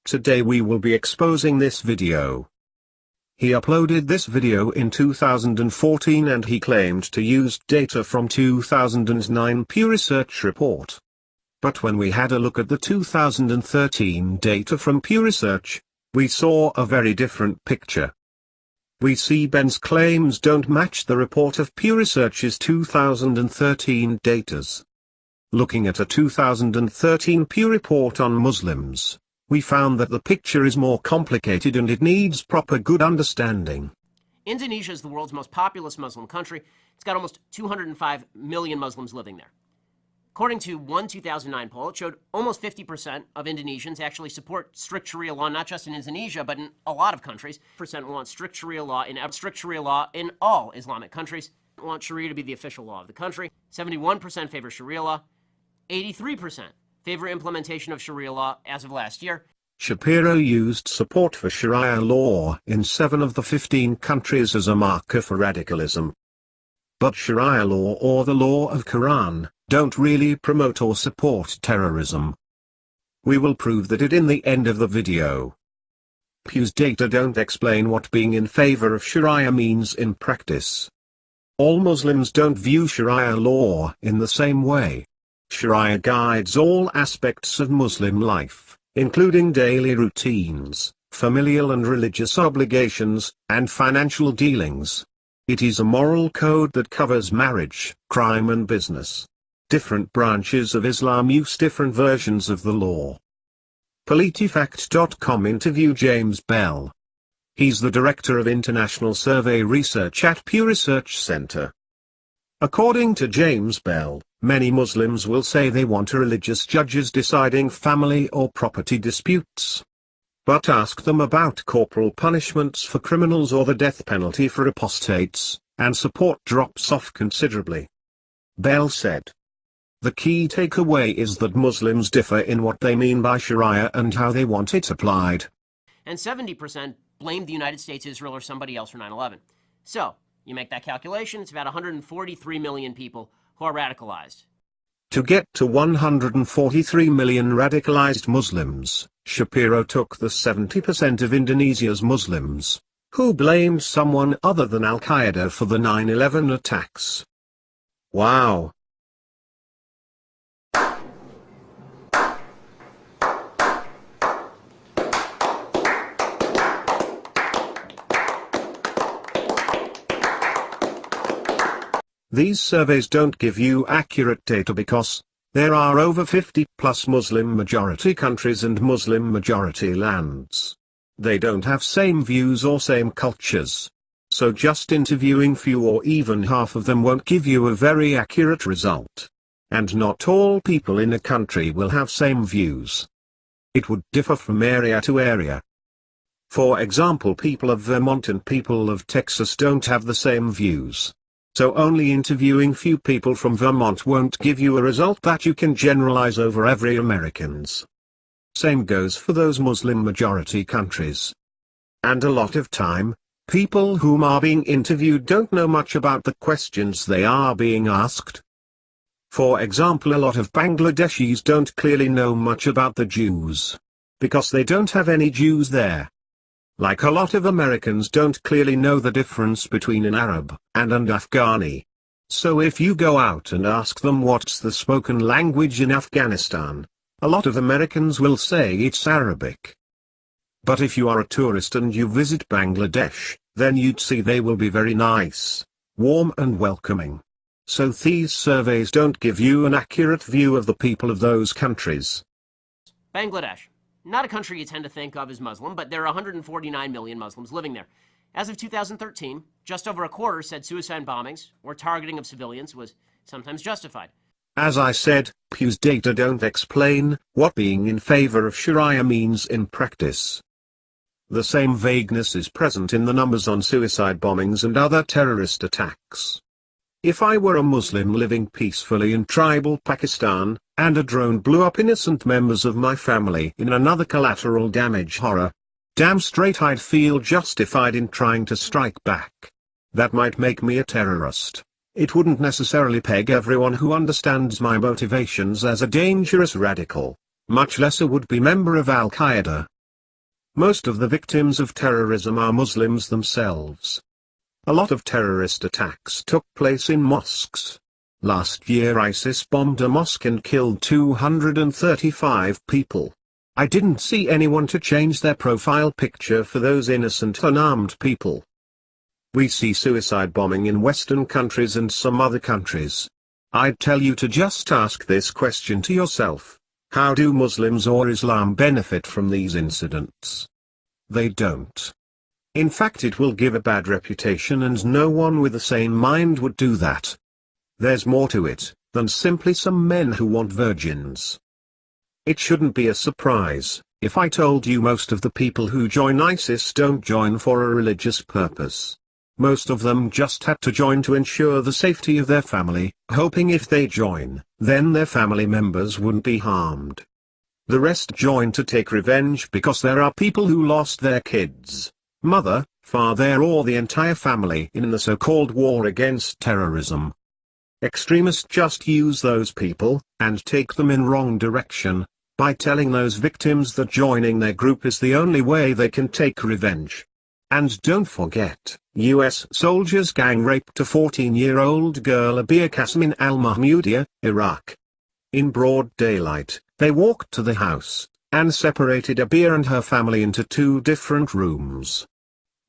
Today we will be exposing this video. He uploaded this video in 2014 and he claimed to use data from 2009 Pew Research report. But when we had a look at the 2013 data from Pew Research, we saw a very different picture. We see Ben's claims don't match the report of Pew Research's 2013 datas. Looking at a 2013 Pew report on Muslims, we found that the picture is more complicated and it needs proper good understanding. Indonesia is the world's most populous Muslim country. It's got almost 205 million Muslims living there. According to one 2009 poll, it showed almost 50% of Indonesians actually support strict Sharia law, not just in Indonesia, but in a lot of countries. Percent want strict Sharia law in all Islamic countries. Want Sharia to be the official law of the country. 71% favor Sharia law. 83% favor implementation of Sharia law as of last year. Shapiro used support for Sharia law in 7 of the 15 countries as a marker for radicalism. But Sharia law or the law of Quran don't really promote or support terrorism. We will prove that in the end of the video. Pew's data don't explain what being in favor of Sharia means in practice. All Muslims don't view Sharia law in the same way. Sharia guides all aspects of Muslim life, including daily routines, familial and religious obligations, and financial dealings. It is a moral code that covers marriage, crime and business. Different branches of Islam use different versions of the law. PolitiFact.com interviewed James Bell. He's the Director of International Survey Research at Pew Research Center. According to James Bell, many Muslims will say they want religious judges deciding family or property disputes. But ask them about corporal punishments for criminals or the death penalty for apostates, and support drops off considerably. Bell said, "The key takeaway is that Muslims differ in what they mean by Sharia and how they want it applied." And 70% blamed the United States, Israel, or somebody else for 9/11. So, you make that calculation, it's about 143 million people who are radicalized. To get to 143 million radicalized Muslims, Shapiro took the 70% of Indonesia's Muslims, who blamed someone other than Al-Qaeda for the 9/11 attacks. Wow! These surveys don't give you accurate data because there are over 50+ Muslim-majority countries and Muslim-majority lands. They don't have same views or same cultures. So just interviewing few or even half of them won't give you a very accurate result. And not all people in a country will have same views. It would differ from area to area. For example, people of Vermont and people of Texas don't have the same views. So only interviewing few people from Vermont won't give you a result that you can generalize over every Americans. Same goes for those Muslim-majority countries. And a lot of time, people whom are being interviewed don't know much about the questions they are being asked. For example, a lot of Bangladeshis don't clearly know much about the Jews, because they don't have any Jews there. Like a lot of Americans don't clearly know the difference between an Arab and an Afghani. So if you go out and ask them what's the spoken language in Afghanistan, a lot of Americans will say it's Arabic. But if you are a tourist and you visit Bangladesh, then you'd see they will be very nice, warm and welcoming. So these surveys don't give you an accurate view of the people of those countries. Bangladesh. Not a country you tend to think of as Muslim, but there are 149 million Muslims living there. As of 2013, just over a quarter said suicide bombings or targeting of civilians was sometimes justified. As I said, Pew's data don't explain what being in favor of Sharia means in practice. The same vagueness is present in the numbers on suicide bombings and other terrorist attacks. If I were a Muslim living peacefully in tribal Pakistan, and a drone blew up innocent members of my family in another collateral damage horror, damn straight I'd feel justified in trying to strike back. That might make me a terrorist. It wouldn't necessarily peg everyone who understands my motivations as a dangerous radical, much less a would-be member of Al-Qaeda. Most of the victims of terrorism are Muslims themselves. A lot of terrorist attacks took place in mosques. Last year ISIS bombed a mosque and killed 235 people. I didn't see anyone to change their profile picture for those innocent unarmed people. We see suicide bombing in Western countries and some other countries. I'd tell you to just ask this question to yourself: how do Muslims or Islam benefit from these incidents? They don't. In fact, it will give a bad reputation, and no one with a sane mind would do that. There's more to it than simply some men who want virgins. It shouldn't be a surprise if I told you most of the people who join ISIS don't join for a religious purpose. Most of them just had to join to ensure the safety of their family, hoping if they join, then their family members wouldn't be harmed. The rest join to take revenge because there are people who lost their kids, mother, father, or the entire family in the so-called war against terrorism. Extremists just use those people and take them in wrong direction by telling those victims that joining their group is the only way they can take revenge. And don't forget, US soldiers gang raped a 14-year-old girl Abir Qasim in al-Mahmoudiya, Iraq. In broad daylight, they walked to the house and separated Abir and her family into 2 different rooms.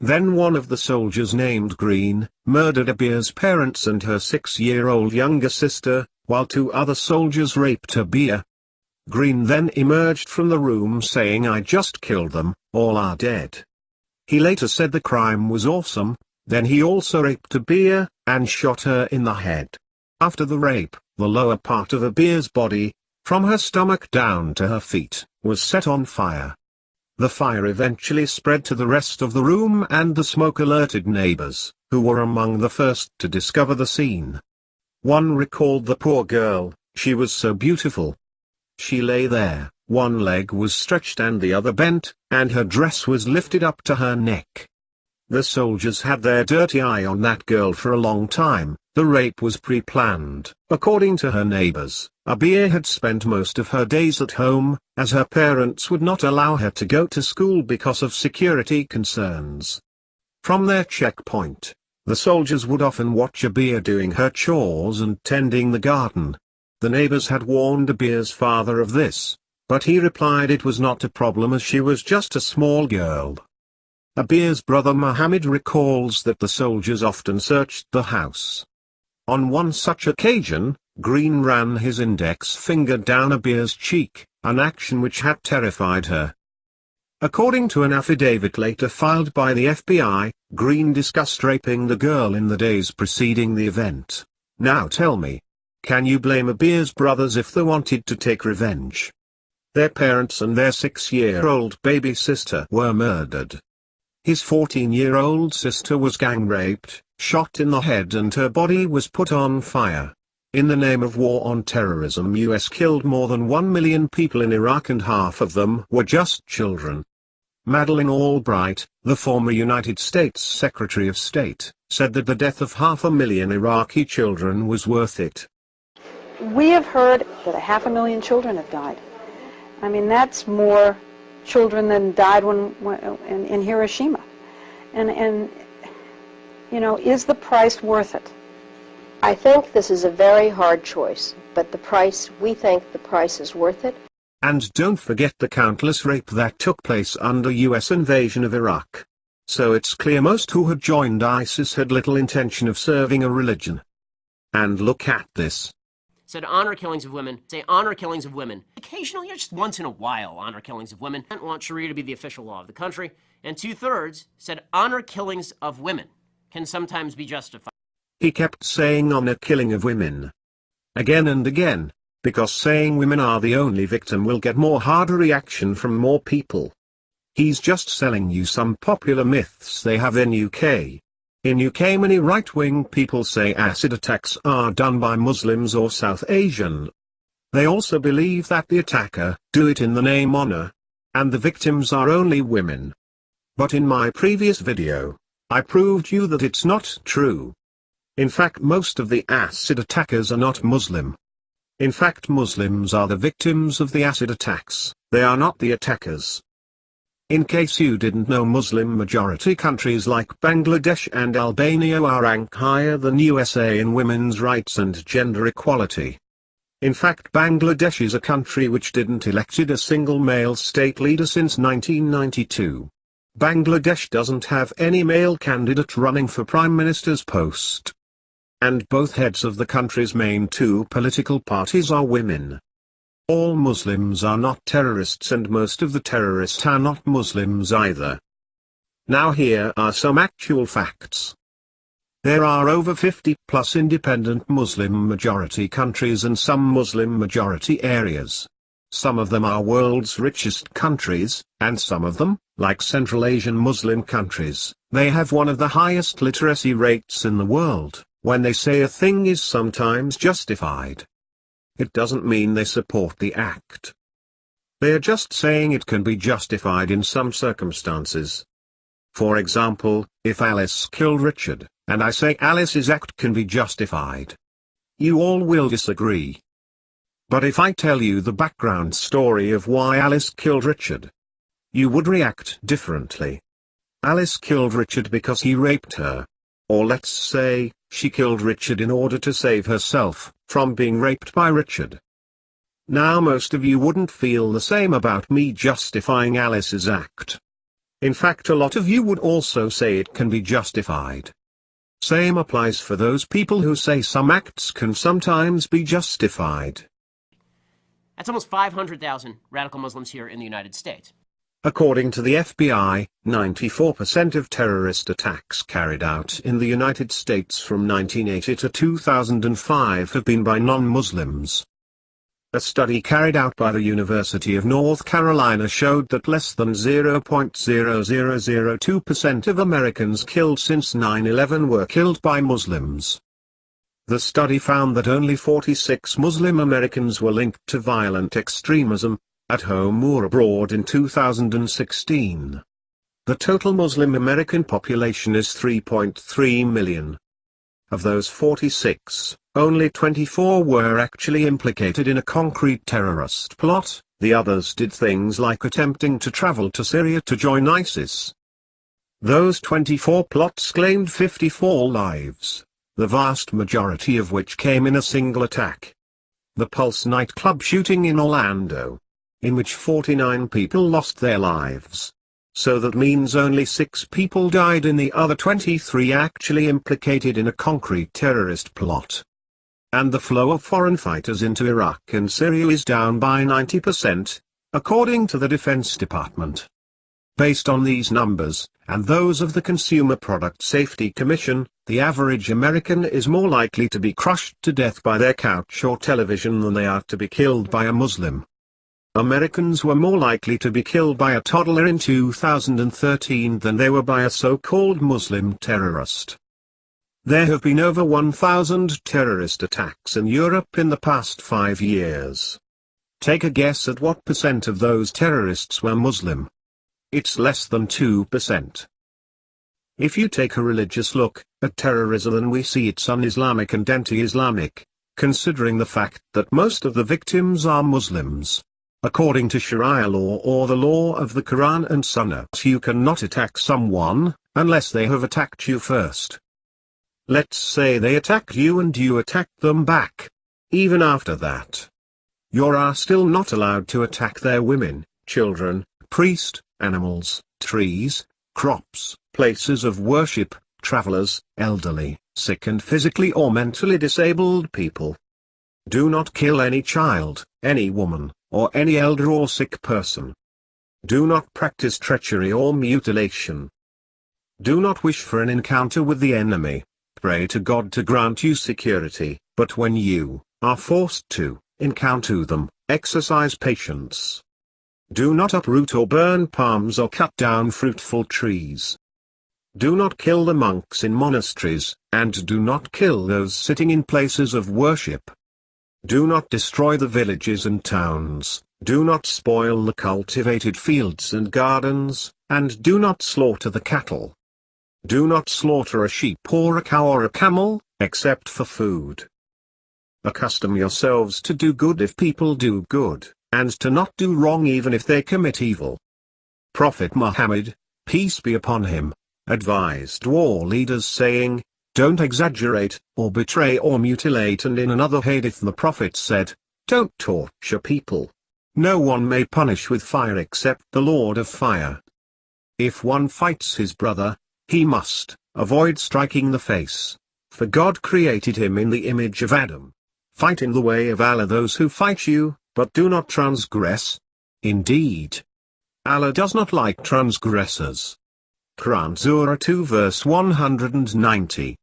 Then one of the soldiers, named Green, murdered Abir's parents and her 6-year-old younger sister, while 2 other soldiers raped Abir. Green then emerged from the room saying, "I just killed them, all are dead." He later said the crime was awesome. Then he also raped Abir and shot her in the head. After the rape, the lower part of Abir's body, from her stomach down to her feet, was set on fire. The fire eventually spread to the rest of the room, and the smoke alerted neighbors, who were among the first to discover the scene. One recalled the poor girl, "She was so beautiful. She lay there, one leg was stretched and the other bent, and her dress was lifted up to her neck." The soldiers had their dirty eye on that girl for a long time. The rape was pre-planned. According to her neighbors, Abir had spent most of her days at home, as her parents would not allow her to go to school because of security concerns. From their checkpoint, the soldiers would often watch Abir doing her chores and tending the garden. The neighbors had warned Abir's father of this, but he replied it was not a problem as she was just a small girl. Abir's brother Mohammed recalls that the soldiers often searched the house. On one such occasion, Green ran his index finger down Abir's cheek, an action which had terrified her. According to an affidavit later filed by the FBI, Green discussed raping the girl in the days preceding the event. Now tell me, can you blame Abir's brothers if they wanted to take revenge? Their parents and their 6-year-old baby sister were murdered. His 14-year-old sister was gang raped, shot in the head, and her body was put on fire. In the name of war on terrorism, US killed more than 1 million people in Iraq, and half of them were just children. Madeleine Albright, the former United States Secretary of State, said that the death of 500,000 Iraqi children was worth it. We have heard that 500,000 children have died. I mean, that's more children than died in Hiroshima. And you know, is the price worth it? I think this is a very hard choice, but we think the price is worth it. And don't forget the countless rape that took place under US invasion of Iraq. So it's clear most who had joined ISIS had little intention of serving a religion. And look at this. Said honor killings of women. Say honor killings of women. Occasionally, or just once in a while, honor killings of women. I want Sharia to be the official law of the country. And 2/3 said honor killings of women can sometimes be justified. He kept saying honor killing of women. Again and again, because saying women are the only victim will get more harder reaction from more people. He's just selling you some popular myths they have in UK. In UK, many right-wing people say acid attacks are done by Muslims or South Asian. They also believe that the attacker do it in the name honor, and the victims are only women. But in my previous video, I proved you that it's not true. In fact, most of the acid attackers are not Muslim. In fact, Muslims are the victims of the acid attacks, they are not the attackers. In case you didn't know, Muslim-majority countries like Bangladesh and Albania rank higher than USA in women's rights and gender equality. In fact, Bangladesh is a country which didn't elected a single male state leader since 1992. Bangladesh doesn't have any male candidate running for prime minister's post. And both heads of the country's main two political parties are women. All Muslims are not terrorists, and most of the terrorists are not Muslims either. Now here are some actual facts. There are over 50 plus independent Muslim-majority countries and some Muslim-majority areas. Some of them are world's richest countries, and some of them, like Central Asian Muslim countries, they have one of the highest literacy rates in the world. When they say a thing is sometimes justified, it doesn't mean they support the act. They are just saying it can be justified in some circumstances. For example, if Alice killed Richard, and I say Alice's act can be justified, you all will disagree. But if I tell you the background story of why Alice killed Richard, you would react differently. Alice killed Richard because he raped her. Or let's say, she killed Richard in order to save herself from being raped by Richard. Now most of you wouldn't feel the same about me justifying Alice's act. In fact, a lot of you would also say it can be justified. Same applies for those people who say some acts can sometimes be justified. That's almost 500,000 radical Muslims here in the United States. According to the FBI, 94% of terrorist attacks carried out in the United States from 1980 to 2005 have been by non-Muslims. A study carried out by the University of North Carolina showed that less than 0.0002% of Americans killed since 9/11 were killed by Muslims. The study found that only 46 Muslim Americans were linked to violent extremism, at home or abroad in 2016. The total Muslim American population is 3.3 million. Of those 46, only 24 were actually implicated in a concrete terrorist plot, the others did things like attempting to travel to Syria to join ISIS. Those 24 plots claimed 54 lives, the vast majority of which came in a single attack. The Pulse nightclub shooting in Orlando, in which 49 people lost their lives. So that means only 6 people died and the other 23 actually implicated in a concrete terrorist plot. And the flow of foreign fighters into Iraq and Syria is down by 90%, according to the Defense Department. Based on these numbers, and those of the Consumer Product Safety Commission, the average American is more likely to be crushed to death by their couch or television than they are to be killed by a Muslim. Americans were more likely to be killed by a toddler in 2013 than they were by a so-called Muslim terrorist. There have been over 1,000 terrorist attacks in Europe in the past 5 years. Take a guess at what percent of those terrorists were Muslim. It's less than 2%. If you take a religious look at terrorism, then we see it's un-Islamic and anti-Islamic, considering the fact that most of the victims are Muslims. According to Sharia law or the law of the Quran and Sunnah, you cannot attack someone unless they have attacked you first. Let's say they attack you and you attack them back. Even after that, you are still not allowed to attack their women, children, priest, animals, trees, crops, places of worship, travelers, elderly, sick and physically or mentally disabled people. Do not kill any child, any woman, or any elder or sick person. Do not practice treachery or mutilation. Do not wish for an encounter with the enemy. Pray to God to grant you security, but when you are forced to encounter them, exercise patience. Do not uproot or burn palms or cut down fruitful trees. Do not kill the monks in monasteries, and do not kill those sitting in places of worship. Do not destroy the villages and towns, do not spoil the cultivated fields and gardens, and do not slaughter the cattle. Do not slaughter a sheep or a cow or a camel, except for food. Accustom yourselves to do good if people do good, and to not do wrong even if they commit evil. Prophet Muhammad, peace be upon him, advised war leaders saying, don't exaggerate, or betray or mutilate, and in another hadith the Prophet said, don't torture people. No one may punish with fire except the Lord of fire. If one fights his brother, he must avoid striking the face, for God created him in the image of Adam. Fight in the way of Allah those who fight you, but do not transgress. Indeed, Allah does not like transgressors. Quran Surah 2 verse 190.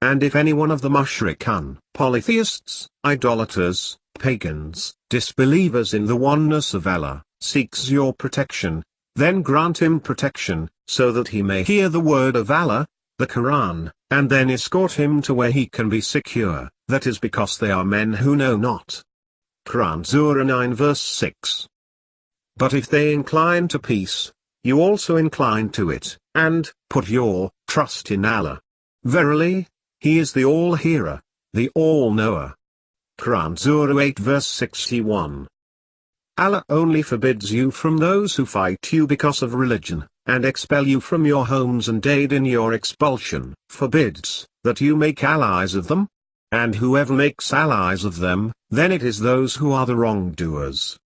And if any one of the mushrikun, polytheists, idolaters, pagans, disbelievers in the oneness of Allah, seeks your protection, then grant him protection, so that he may hear the word of Allah, the Quran, and then escort him to where he can be secure, that is because they are men who know not. Quran Surah 9 verse 6. But if they incline to peace, you also incline to it, and put your trust in Allah. Verily, He is the All-Hearer, the All-Knower. Quran Surah 8 verse 61. Allah only forbids you from those who fight you because of religion, and expel you from your homes and aid in your expulsion, forbids that you make allies of them. And whoever makes allies of them, then it is those who are the wrongdoers.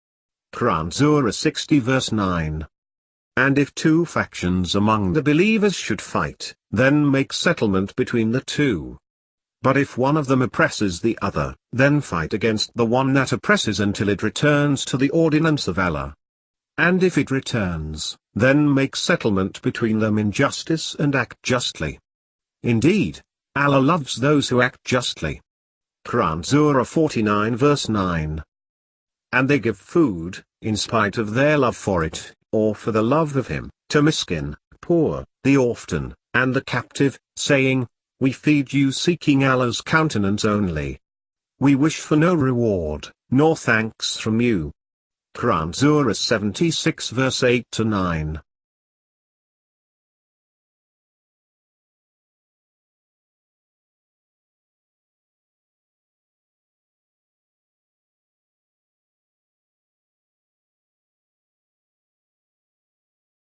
Quran Surah 60 verse 9. And if two factions among the believers should fight, then make settlement between the two. But if one of them oppresses the other, then fight against the one that oppresses until it returns to the ordinance of Allah. And if it returns, then make settlement between them in justice and act justly. Indeed, Allah loves those who act justly. Quran Surah 49 verse 9. And they give food, in spite of their love for it, or for the love of him, to miskin, poor, the orphan, and the captive, saying, we feed you seeking Allah's countenance only. We wish for no reward, nor thanks from you. Quran Surah 76 verse 8 to 9.